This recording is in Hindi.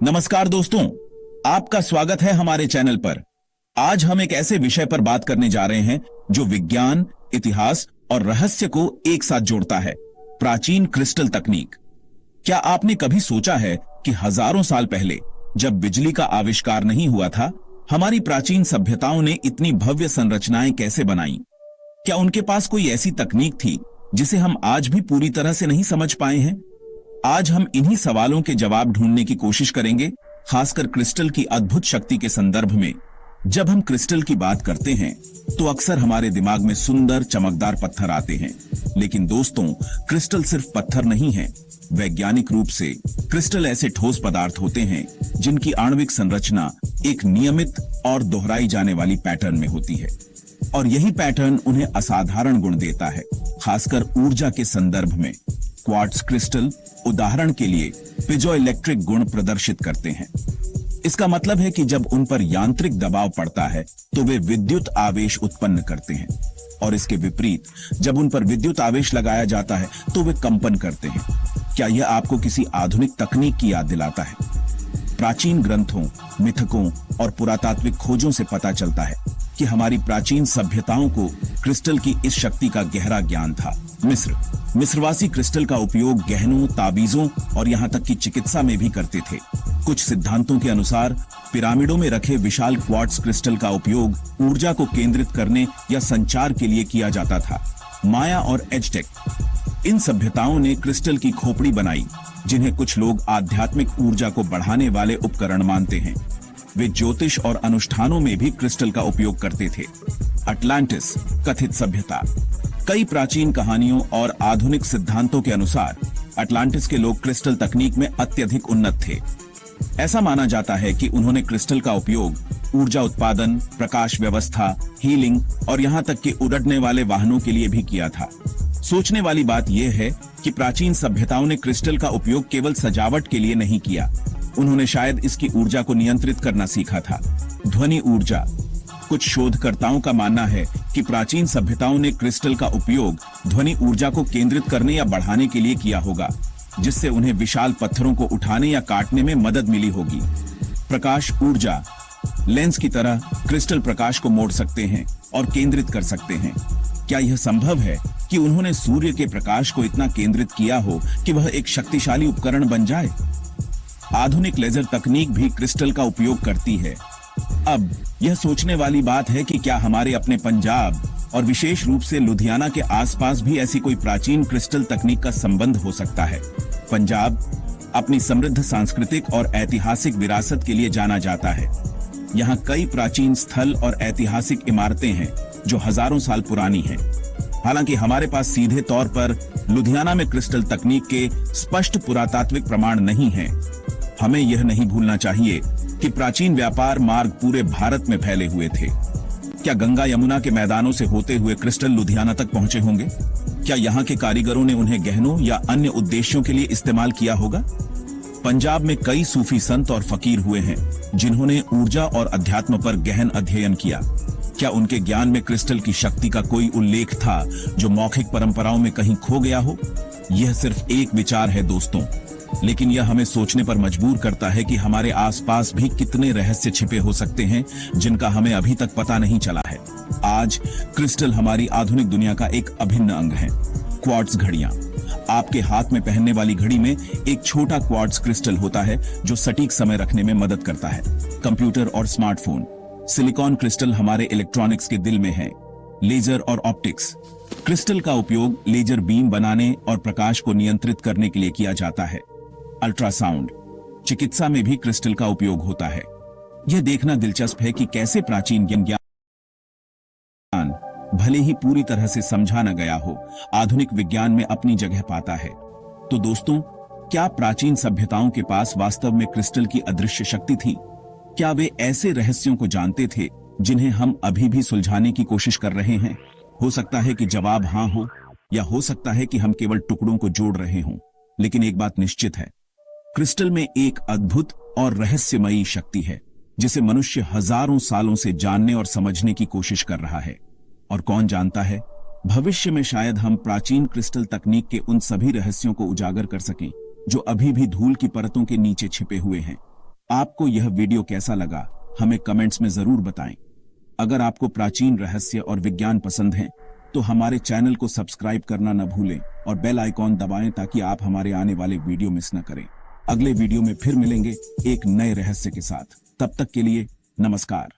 नमस्कार दोस्तों, आपका स्वागत है हमारे चैनल पर। आज हम एक ऐसे विषय पर बात करने जा रहे हैं जो विज्ञान, इतिहास और रहस्य को एक साथ जोड़ता है, प्राचीन क्रिस्टल तकनीक। क्या आपने कभी सोचा है कि हजारों साल पहले जब बिजली का आविष्कार नहीं हुआ था, हमारी प्राचीन सभ्यताओं ने इतनी भव्य संरचनाएं कैसे बनाई? क्या उनके पास कोई ऐसी तकनीक थी जिसे हम आज भी पूरी तरह से नहीं समझ पाए हैं? आज हम इन्हीं सवालों के जवाब ढूंढने की कोशिश करेंगे, खासकर क्रिस्टल की अद्भुत शक्ति के संदर्भ में। जब हम क्रिस्टल की बात करते हैं तो अक्सर हमारे दिमाग में सुंदर चमकदार पत्थर आते हैं, लेकिन दोस्तों, क्रिस्टल सिर्फ पत्थर नहीं है। वैज्ञानिक रूप से क्रिस्टल ऐसे ठोस पदार्थ होते हैं जिनकी आणविक संरचना एक नियमित और दोहराई जाने वाली पैटर्न में होती है, और यही पैटर्न उन्हें असाधारण गुण देता है, खासकर ऊर्जा के संदर्भ में। क्वार्ट्ज क्रिस्टल उदाहरण के लिए पीजोइलेक्ट्रिक गुण प्रदर्शित करते हैं। इसका मतलब है कि जब उन पर यांत्रिक दबाव पड़ता है तो वे विद्युत आवेश उत्पन्न करते हैं, और इसके विपरीत जब उन पर विद्युत आवेश लगाया जाता है तो वे कंपन करते हैं। क्या यह आपको किसी आधुनिक तकनीक की याद दिलाता है? प्राचीन ग्रंथों, मिथकों और पुरातात्विक खोजों से पता चलता है कि हमारी प्राचीन सभ्यताओं को क्रिस्टल की इस शक्ति का गहरा ज्ञान था। मिस्रवासी क्रिस्टल का उपयोग गहनों, ताबीजों और यहाँ तक कि चिकित्सा में भी करते थे। कुछ सिद्धांतों के अनुसार पिरामिडों में रखे विशाल क्वार्ट्ज क्रिस्टल का उपयोग ऊर्जा को केंद्रित करने या संचार के लिए किया जाता था। माया और एज़टेक, इन सभ्यताओं ने क्रिस्टल की खोपड़ी बनाई, जिन्हें कुछ लोग आध्यात्मिक ऊर्जा को बढ़ाने वाले उपकरण मानते हैं। वे ज्योतिष और अनुष्ठानों में भी क्रिस्टल का उपयोग करते थे। अटलांटिस कथित सभ्यता, कई प्राचीन कहानियों और आधुनिक सिद्धांतों के अनुसार अटलांटिस के लोग क्रिस्टल तकनीक में अत्यधिक उन्नत थे। ऐसा माना जाता है कि उन्होंने क्रिस्टल का उपयोग ऊर्जा उत्पादन, प्रकाश व्यवस्था, हीलिंग और यहाँ तक कि उड़ने वाले वाहनों के लिए भी किया था। सोचने वाली बात यह है कि प्राचीन सभ्यताओं ने क्रिस्टल का उपयोग केवल सजावट के लिए नहीं किया, उन्होंने शायद इसकी ऊर्जा को नियंत्रित करना सीखा था। ध्वनि ऊर्जा, कुछ शोधकर्ताओं का मानना है कि प्राचीन सभ्यताओं ने क्रिस्टल का उपयोग ध्वनि ऊर्जा को केंद्रित करने या बढ़ाने के लिए किया होगा, जिससे उन्हें विशाल पत्थरों को उठाने या काटने में मदद मिली होगी। प्रकाश ऊर्जा, लेंस की तरह क्रिस्टल प्रकाश को मोड़ सकते हैं और केंद्रित कर सकते हैं। क्या यह संभव है कि उन्होंने सूर्य के प्रकाश को इतना केंद्रित किया हो कि वह एक शक्तिशाली उपकरण बन जाए? आधुनिक लेजर तकनीक भी क्रिस्टल का उपयोग करती है। अब यह सोचने वाली बात है कि क्या हमारे अपने पंजाब और विशेष रूप से लुधियाना के आसपास भी ऐसी कोई प्राचीन क्रिस्टल तकनीक का संबंध हो सकता है। पंजाब अपनी समृद्ध सांस्कृतिक और ऐतिहासिक विरासत के लिए जाना जाता है। यहाँ कई प्राचीन स्थल और ऐतिहासिक इमारतें हैं जो हजारों साल पुरानी हैं। हालांकि हमारे पास सीधे तौर पर लुधियाना में क्रिस्टल तकनीक के स्पष्ट पुरातात्विक प्रमाण नहीं हैं। हमें यह नहीं भूलना चाहिए कि प्राचीन व्यापार मार्ग पूरे भारत में फैले हुए थे। क्या गंगा यमुना के मैदानों से होते हुए क्रिस्टल लुधियाना तक पहुंचे होंगे? क्या यहाँ के कारीगरों ने उन्हें गहनों या अन्य उद्देश्यों के लिए इस्तेमाल किया होगा? पंजाब में कई सूफी संत और फकीर हुए हैं जिन्होंने ऊर्जा और अध्यात्म पर गहन अध्ययन किया। क्या उनके ज्ञान में क्रिस्टल की शक्ति का कोई उल्लेख था जो मौखिक परंपराओं में कहीं खो गया हो? यह सिर्फ एक विचार है दोस्तों, लेकिन यह हमें सोचने पर मजबूर करता है कि हमारे आसपास भी कितने रहस्य छिपे हो सकते हैं जिनका हमें अभी तक पता नहीं चला है। आज क्रिस्टल हमारी आधुनिक दुनिया का एक अभिन्न अंग है। क्वार्ट्ज घड़ियां, आपके हाथ में पहनने वाली घड़ी में एक छोटा क्वार्ट्ज क्रिस्टल होता है जो सटीक समय रखने में मदद करता है। कंप्यूटर और स्मार्टफोन, सिलिकॉन क्रिस्टल हमारे इलेक्ट्रॉनिक्स के दिल में है। लेजर और ऑप्टिक्स, क्रिस्टल का उपयोग लेजर बीम बनाने और प्रकाश को नियंत्रित करने के लिए किया जाता है। अल्ट्रासाउंड, चिकित्सा में भी क्रिस्टल का उपयोग होता है। यह देखना दिलचस्प है कि कैसे प्राचीन ज्ञान, भले ही पूरी तरह से समझा न गया हो, आधुनिक विज्ञान में अपनी जगह पाता है। तो दोस्तों, क्या प्राचीन सभ्यताओं के पास वास्तव में क्रिस्टल की अदृश्य शक्ति थी? क्या वे ऐसे रहस्यों को जानते थे जिन्हें हम अभी भी सुलझाने की कोशिश कर रहे हैं? हो सकता है कि जवाब हां हो, या हो सकता है कि हम केवल टुकड़ों को जोड़ रहे हों। लेकिन एक बात निश्चित है, क्रिस्टल में एक अद्भुत और रहस्यमयी शक्ति है जिसे मनुष्य हजारों सालों से जानने और समझने की कोशिश कर रहा है। और कौन जानता है, भविष्य में शायद हम प्राचीन क्रिस्टल तकनीक के उन सभी रहस्यों को उजागर कर सकें जो अभी भी धूल की परतों के नीचे छिपे हुए हैं। आपको यह वीडियो कैसा लगा हमें कमेंट्स में जरूर बताएं। अगर आपको प्राचीन रहस्य और विज्ञान पसंद है तो हमारे चैनल को सब्सक्राइब करना न भूलें और बेल आइकॉन दबाएं ताकि आप हमारे आने वाले वीडियो मिस न करें। अगले वीडियो में फिर मिलेंगे एक नए रहस्य के साथ। तब तक के लिए नमस्कार।